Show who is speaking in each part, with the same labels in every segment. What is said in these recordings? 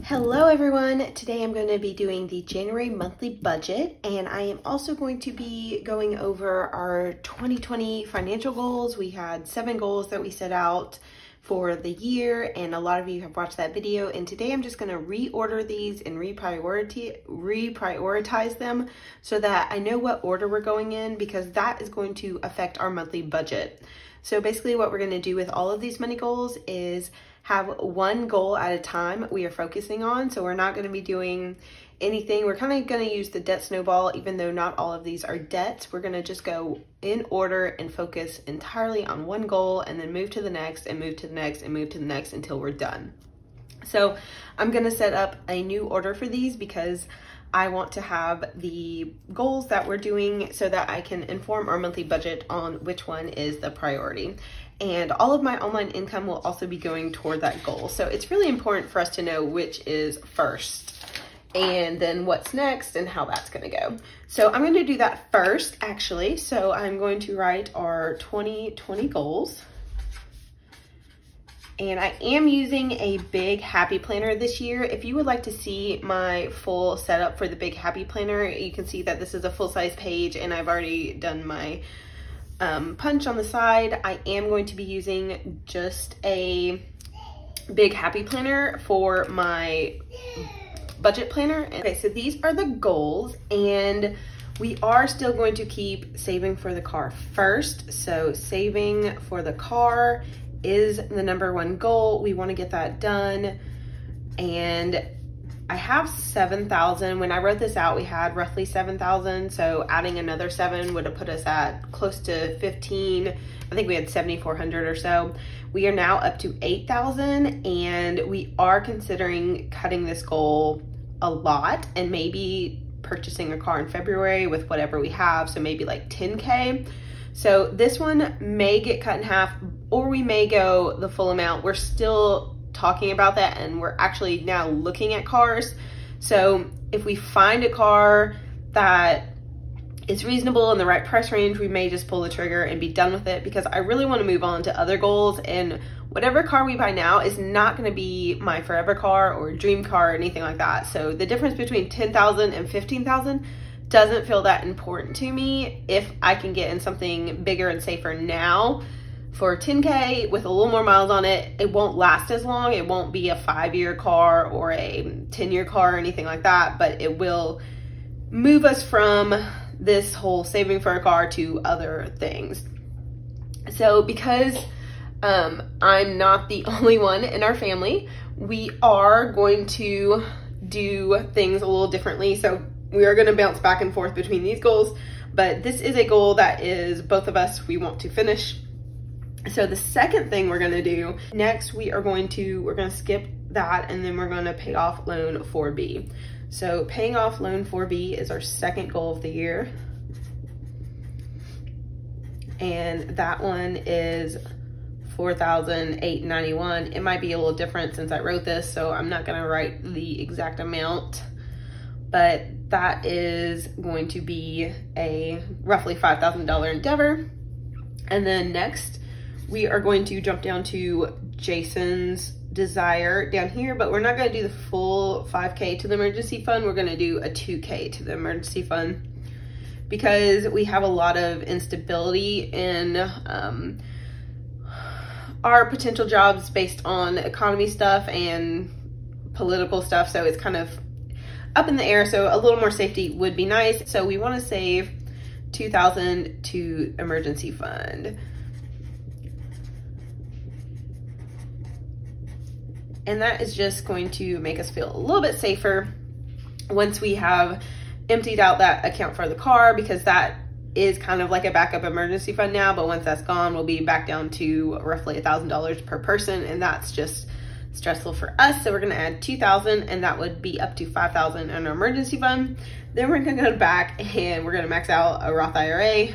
Speaker 1: Hello everyone, today I'm going to be doing the January monthly budget, and I am also going to be going over our 2020 financial goals. We had 7 goals that we set out for the year, and a lot of you have watched that video, and today I'm just going to reorder these and reprioritize them so that I know what order we're going in, because that is going to affect our monthly budget. So basically what we're going to do with all of these money goals is have one goal at a time we are focusing on. So we're not going to be doing anything. We're kind of going to use the debt snowball, even though not all of these are debts. We're going to just go in order and focus entirely on one goal, and then move to the next and move to the next and move to the next until we're done. So I'm going to set up a new order for these because I want to have the goals that we're doing so that I can inform our monthly budget on which one is the priority. And all of my online income will also be going toward that goal. So it's really important for us to know which is first and then what's next and how that's gonna go. So I'm gonna do that first, actually. So I'm going to write our 2020 goals. And I am using a Big Happy Planner this year. If you would like to see my full setup for the Big Happy Planner, you can see that this is a full-size page, and I've already done my punch on the side. I am going to be using just a Big Happy Planner for my budget planner. Okay, so these are the goals, and we are still going to keep saving for the car first. So saving for the car is the #1 goal. We want to get that done. And I have 7,000. When I wrote this out, we had roughly 7,000. So adding another 7 would have put us at close to 15. I think we had 7,400 or so. We are now up to 8,000, and we are considering cutting this goal a lot and maybe purchasing a car in February with whatever we have. So maybe like 10K. So this one may get cut in half, or we may go the full amount. We're still talking about that, and we're actually now looking at cars. So if we find a car that is reasonable in the right price range, we may just pull the trigger and be done with it, because I really want to move on to other goals. And whatever car we buy now is not going to be my forever car or dream car or anything like that. So the difference between 10,000 and 15,000 doesn't feel that important to me. If I can get in something bigger and safer now for 10K with a little more miles on it, it won't last as long. It won't be a 5-year car or a 10-year car or anything like that, but it will move us from this whole saving for a car to other things. So because I'm not the only one in our family, we are going to do things a little differently. So we are going to bounce back and forth between these goals, but this is a goal that is both of us, we want to finish. So the second thing we're going to do next, we're going to skip that, and then we're going to pay off loan 4B. So paying off loan 4B is our second goal of the year. And that one is $4,891. It might be a little different since I wrote this, so I'm not going to write the exact amount, but that is going to be a roughly $5,000 endeavor. And then next, we are going to jump down to Jason's desire down here, but we're not going to do the full 5K to the emergency fund. We're going to do a 2K to the emergency fund, because we have a lot of instability in our potential jobs based on economy stuff and political stuff. So it's kind of up in the air. So a little more safety would be nice. So we want to save 2,000 to emergency fund. And that is just going to make us feel a little bit safer once we have emptied out that account for the car, because that is kind of like a backup emergency fund now. But once that's gone, we'll be back down to roughly $1,000 per person, and that's just stressful for us. So we're going to add 2,000, and that would be up to 5,000 in our emergency fund. Then we're going to go back and we're going to max out a Roth IRA,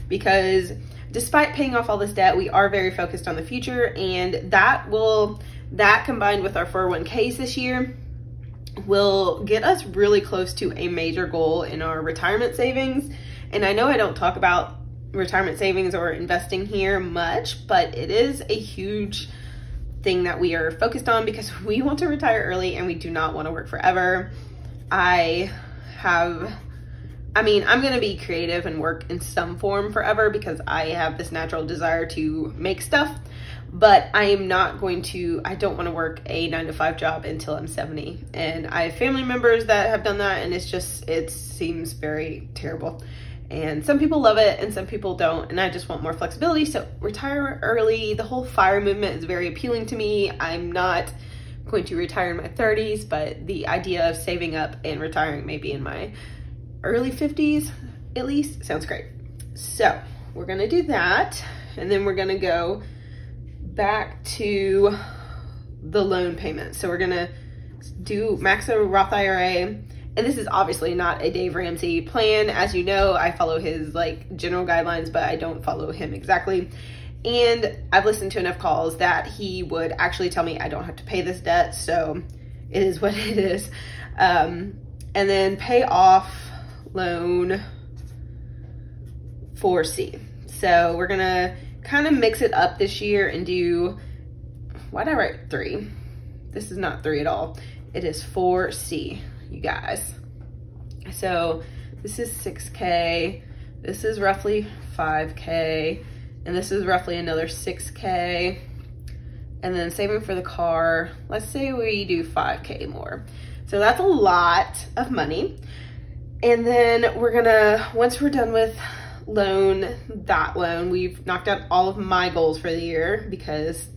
Speaker 1: because despite paying off all this debt, we are very focused on the future, and that combined with our 401ks this year will get us really close to a major goal in our retirement savings. And I know I don't talk about retirement savings or investing here much, but it is a huge thing that we are focused on because we want to retire early and we do not want to work forever. I'm going to be creative and work in some form forever because I have this natural desire to make stuff, but I don't want to work a 9-to-5 job until I'm 70. And I have family members that have done that, and it seems very terrible. And some people love it and some people don't, and I just want more flexibility. So retire early, the whole FIRE movement is very appealing to me. I'm not going to retire in my 30s, but the idea of saving up and retiring maybe in my early 50s at least sounds great. So we're gonna do that, and then we're gonna go back to the loan payment. So we're gonna do max a Roth IRA. And this is obviously not a Dave Ramsey plan. As you know, I follow his like general guidelines, but I don't follow him exactly. And I've listened to enough calls that he would actually tell me I don't have to pay this debt. So it is what it is. And then pay off loan 4C. So we're gonna kind of mix it up this year and do, why did I write 3? This is not 3 at all. It is 4C. You guys. So this is 6K, this is roughly 5K, and this is roughly another 6K. And then saving for the car, let's say we do 5K more. So that's a lot of money. And then we're gonna, once we're done with that loan, we've knocked out all of my goals for the year because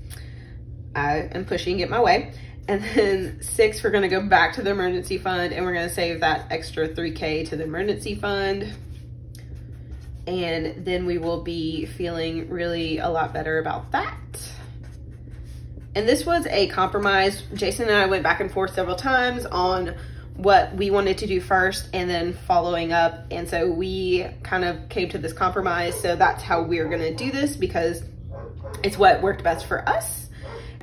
Speaker 1: I am pushing it my way. And then 6, we're gonna go back to the emergency fund and we're gonna save that extra 3K to the emergency fund. And then we will be feeling really a lot better about that. And this was a compromise. Jason and I went back and forth several times on what we wanted to do first and then following up. And so we kind of came to this compromise. So that's how we're gonna do this because it's what worked best for us.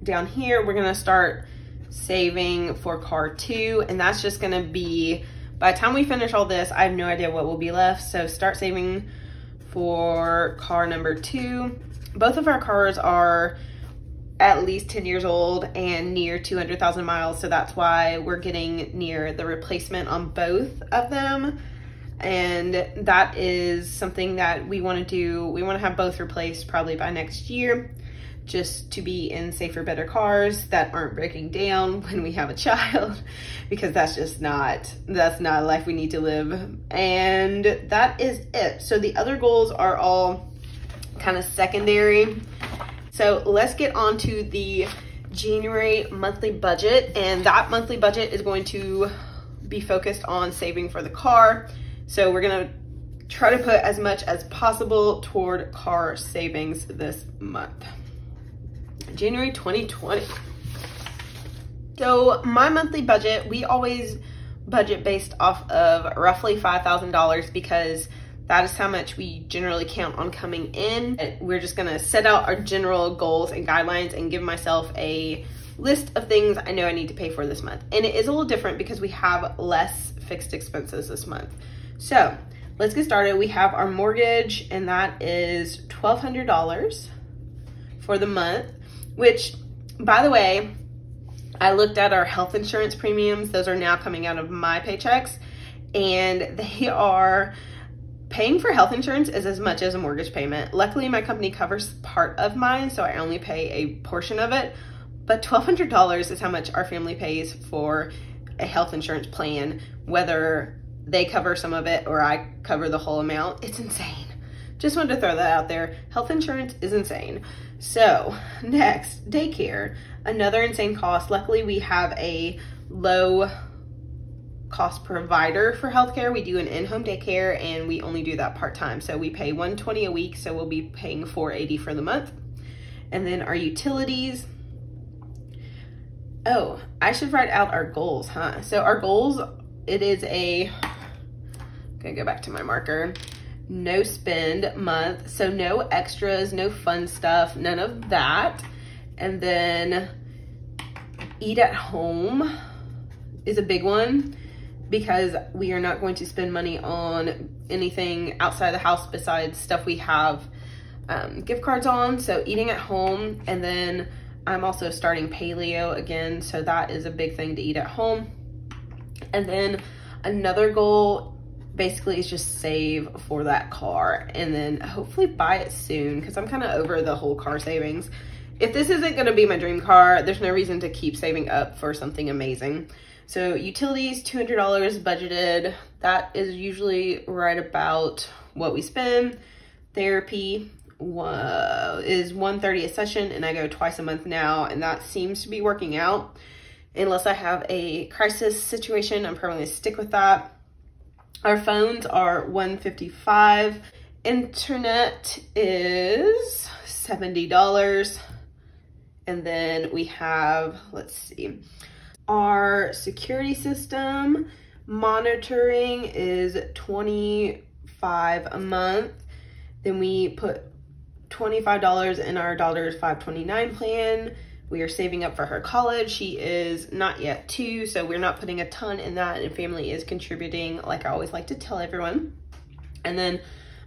Speaker 1: Down here, we're gonna start saving for car 2, and that's just gonna be, by the time we finish all this, I have no idea what will be left. So start saving for car number 2. Both of our cars are at least 10 years old and near 200,000 miles, so that's why we're getting near the replacement on both of them. And that is something that we want to do. We want to have both replaced probably by next year, just to be in safer, better cars that aren't breaking down when we have a child, because that's not a life we need to live. And that is it. So the other goals are all kind of secondary. So let's get on to the January monthly budget, and that monthly budget is going to be focused on saving for the car. So we're gonna try to put as much as possible toward car savings this month. January 2020. So my monthly budget, we always budget based off of roughly $5,000 because that is how much we generally count on coming in. We're just gonna set out our general goals and guidelines and give myself a list of things I know I need to pay for this month. And it is a little different because we have less fixed expenses this month. So let's get started. We have our mortgage, and that is $1,200 for the month, which, by the way, I looked at our health insurance premiums. Those are now coming out of my paychecks, and they are paying for health insurance is as much as a mortgage payment. Luckily, my company covers part of mine, so I only pay a portion of it, but $1,200 is how much our family pays for a health insurance plan, whether they cover some of it or I cover the whole amount. It's insane. Just wanted to throw that out there. Health insurance is insane. So next, daycare, another insane cost. Luckily, we have a low cost provider for healthcare. We do an in-home daycare, and we only do that part-time. So we pay $120 a week, so we'll be paying $480 for the month. And then our utilities. Oh, I should write out our goals, huh? So our goals, it is I'm gonna go back to my marker. No spend month, so no extras, no fun stuff, none of that. And then eat at home is a big one because we are not going to spend money on anything outside the house besides stuff we have gift cards on. So eating at home, and then I'm also starting paleo again, so that is a big thing to eat at home. And then another goal basically is just save for that car and then hopefully buy it soon, because I'm kind of over the whole car savings. If this isn't going to be my dream car, there's no reason to keep saving up for something amazing. So utilities, $200 budgeted. That is usually right about what we spend. Therapy is $130 a session, and I go twice a month now, and that seems to be working out. Unless I have a crisis situation, I'm probably gonna stick with that. Our phones are $155. Internet is $70. And then we have, let's see, our security system monitoring is $25 a month. Then we put $25 in our $529 plan. We are saving up for her college. She is not yet 2, so we're not putting a ton in that, and family is contributing, like I always like to tell everyone. And then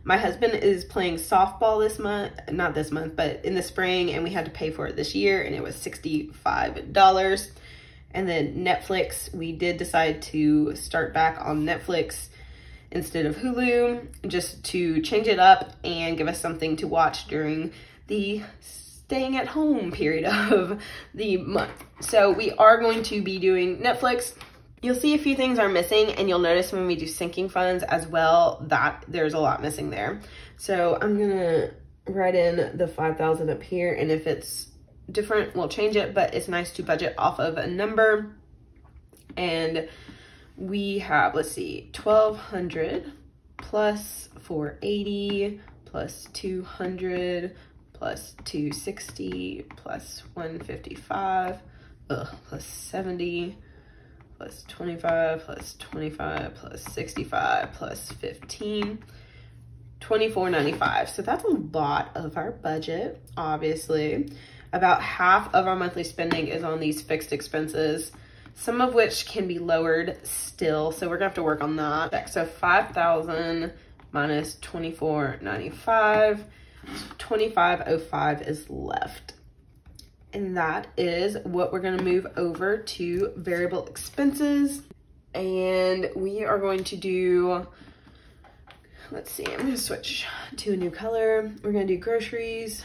Speaker 1: my husband is playing softball this month, not this month, but in the spring, and we had to pay for it this year, and it was $65. And then Netflix, we did decide to start back on Netflix instead of Hulu, just to change it up and give us something to watch during the staying at home period of the month. So we are going to be doing Netflix. You'll see a few things are missing, and you'll notice when we do sinking funds as well that there's a lot missing there. So I'm gonna write in the 5,000 up here, and if it's different, we'll change it, but it's nice to budget off of a number. And we have, let's see, 1,200 plus 480 plus 200 plus 260 plus 155 plus 70 plus 25 plus 25 plus 65 plus 15, $24.95. So that's a lot of our budget. Obviously, about half of our monthly spending is on these fixed expenses, some of which can be lowered still, so we're gonna have to work on that. So 5,000 minus $24.95, $25.05 is left. And that is what we're gonna move over to variable expenses. And we are going to do, let's see, I'm gonna switch to a new color. We're gonna do groceries.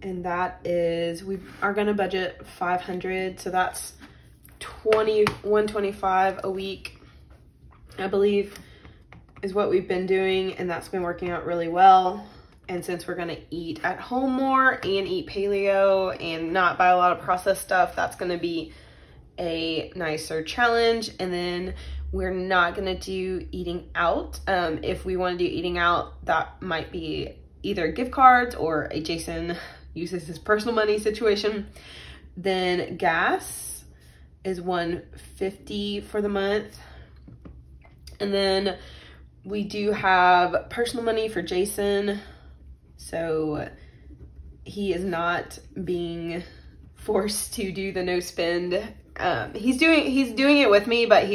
Speaker 1: And that is, we are gonna budget 500, so that's $125 a week, I believe, is what we've been doing, and that's been working out really well. And since we're gonna eat at home more and eat paleo and not buy a lot of processed stuff, that's gonna be a nicer challenge. And then we're not gonna do eating out. If we wanna do eating out, that might be either gift cards or a Jason uses his personal money situation. Then gas is $150 for the month. And then we do have personal money for Jason, so he is not being forced to do the no spend. He's doing it with me, but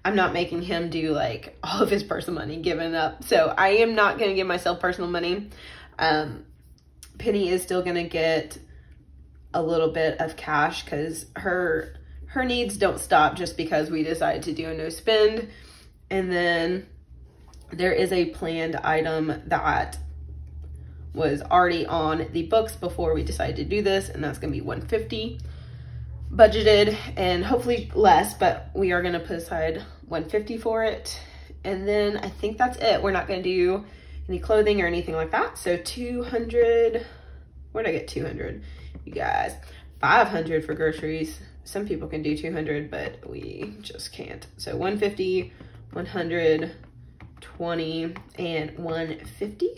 Speaker 1: I'm not making him do like all of his personal money, giving up. So I am not gonna give myself personal money. Penny is still gonna get a little bit of cash because her needs don't stop just because we decided to do a no spend. And then there is a planned item that was already on the books before we decided to do this, and that's gonna be $150 budgeted, and hopefully less, but we are gonna put aside $150 for it. And then I think that's it. We're not gonna do any clothing or anything like that. So 200, where'd I get 200? You guys, 500 for groceries. Some people can do 200, but we just can't. So 150, 100, 20, and 150.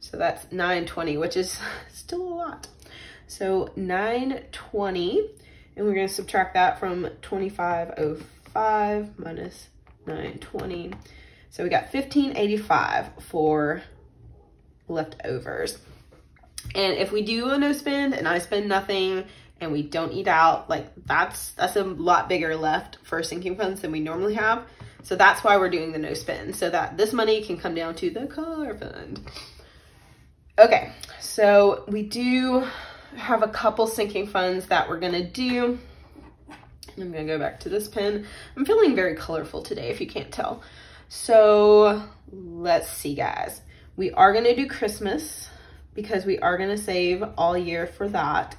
Speaker 1: So that's 920, which is still a lot. So 920, and we're gonna subtract that from 2505 minus 920. So we got 1585 for leftovers. And if we do a no spend and I spend nothing and we don't eat out, like that's a lot bigger left for sinking funds than we normally have. So that's why we're doing the no spend, so that this money can come down to the car fund. Okay, so we do have a couple sinking funds that we're gonna do. I'm gonna go back to this pen. I'm feeling very colorful today, if you can't tell. So let's see, guys. We are gonna do Christmas because we are gonna save all year for that,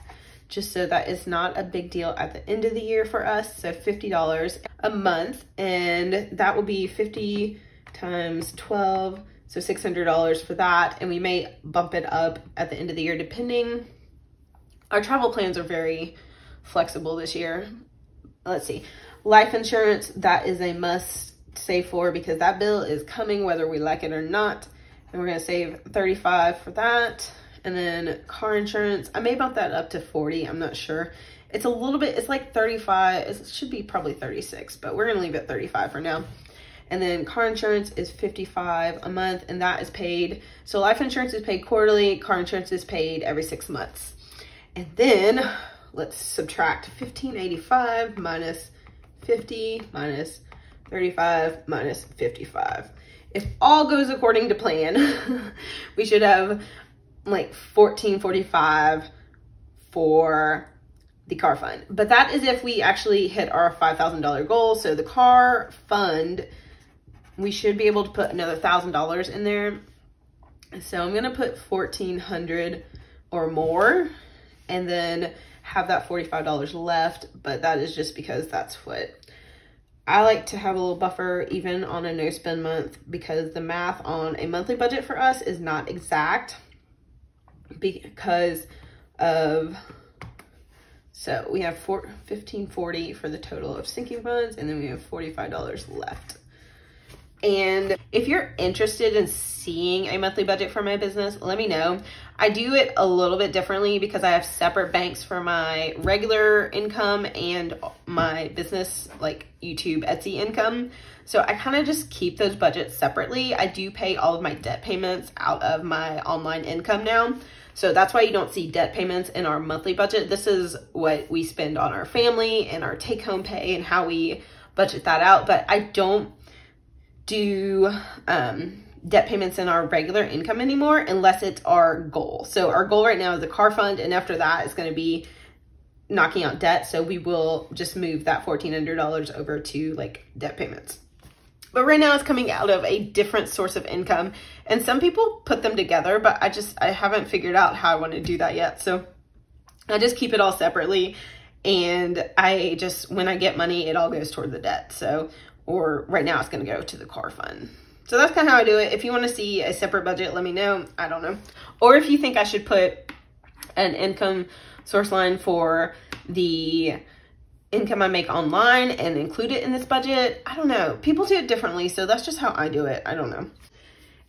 Speaker 1: just so that it's not a big deal at the end of the year for us. So $50 a month, and that will be 50 times 12, so $600 for that. And we may bump it up at the end of the year depending. Our travel plans are very flexible this year. Let's see, life insurance, that is a must save for because that bill is coming whether we like it or not. And we're gonna save $35 for that. And then car insurance, I may bump that up to $40, I'm not sure. It's a little bit, it's like $35, it should be probably $36, but we're gonna leave it $35 for now. And then car insurance is $55 a month, and that is paid. So life insurance is paid quarterly, car insurance is paid every 6 months. And then let's subtract $1,585 minus 50 minus 35 minus 55. If all goes according to plan, we should have like $1,445 for the car fund. But that is if we actually hit our $5,000 goal. So the car fund, we should be able to put another $1,000 in there. So I'm gonna put $1,400 or more, and then have that $45 left, but that is just because that's what I like to have, a little buffer even on a no spend month, because the math on a monthly budget for us is not exact because of, so we have $1,540 for the total of sinking funds, and then we have $45 left. And if you're interested in seeing a monthly budget for my business, let me know. I do it a little bit differently because I have separate banks for my regular income and my business, like YouTube, Etsy income. So I kind of just keep those budgets separately. I do pay all of my debt payments out of my online income now. So that's why you don't see debt payments in our monthly budget. This is what we spend on our family and our take-home pay and how we budget that out. But I don't do debt payments in our regular income anymore unless it's our goal. So our goal right now is the car fund, and after that it's going to be knocking out debt. So we will just move that $1,400 over to like debt payments. But right now it's coming out of a different source of income, and some people put them together, but I haven't figured out how I want to do that yet. So I just keep it all separately, and I just, when I get money, it all goes toward the debt. So, or right now it's going to go to the car fund. So that's kind of how I do it. If you want to see a separate budget, let me know. I don't know. Or if you think I should put an income source line for the income I make online and include it in this budget, I don't know. People do it differently, so that's just how I do it. I don't know.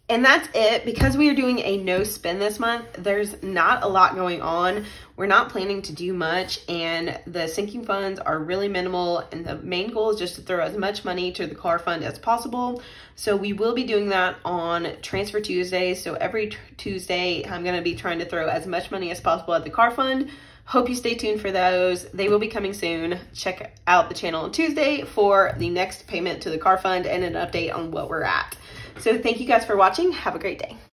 Speaker 1: And that's it. Because we are doing a no spend this month, there's not a lot going on. We're not planning to do much, and the sinking funds are really minimal, and the main goal is just to throw as much money to the car fund as possible. So we will be doing that on Transfer Tuesday. So every Tuesday, I'm going to be trying to throw as much money as possible at the car fund. Hope you stay tuned for those. They will be coming soon. Check out the channel on Tuesday for the next payment to the car fund and an update on what we're at. So thank you guys for watching. Have a great day.